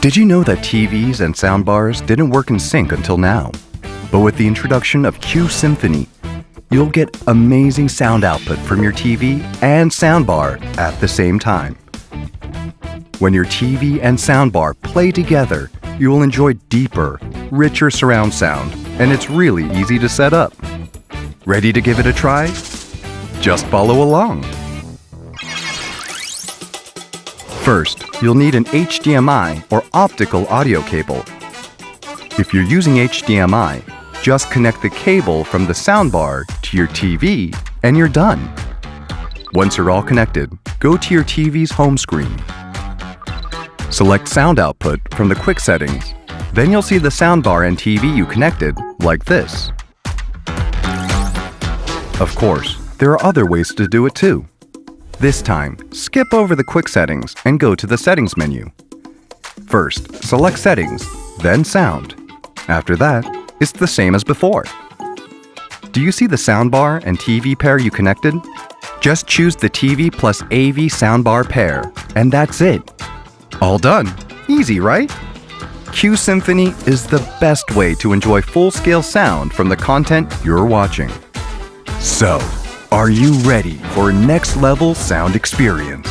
Did you know that TVs and soundbars didn't work in sync until now? But with the introduction of Q-Symphony, you'll get amazing sound output from your TV and soundbar at the same time. When your TV and soundbar play together, you will enjoy deeper, richer surround sound, and it's really easy to set up. Ready to give it a try? Just follow along. First, you'll need an HDMI or optical audio cable. If you're using HDMI, just connect the cable from the soundbar to your TV and you're done. Once you're all connected, go to your TV's home screen. Select sound output from the quick settings. Then you'll see the soundbar and TV you connected like this. Of course, there are other ways to do it too. This time, skip over the quick settings and go to the settings menu. First, select settings, then sound. After that, it's the same as before. Do you see the soundbar and TV pair you connected? Just choose the TV plus AV soundbar pair, and that's it. All done. Easy, right? Q-Symphony is the best way to enjoy full-scale sound from the content you're watching. So, are you ready for a next-level sound experience?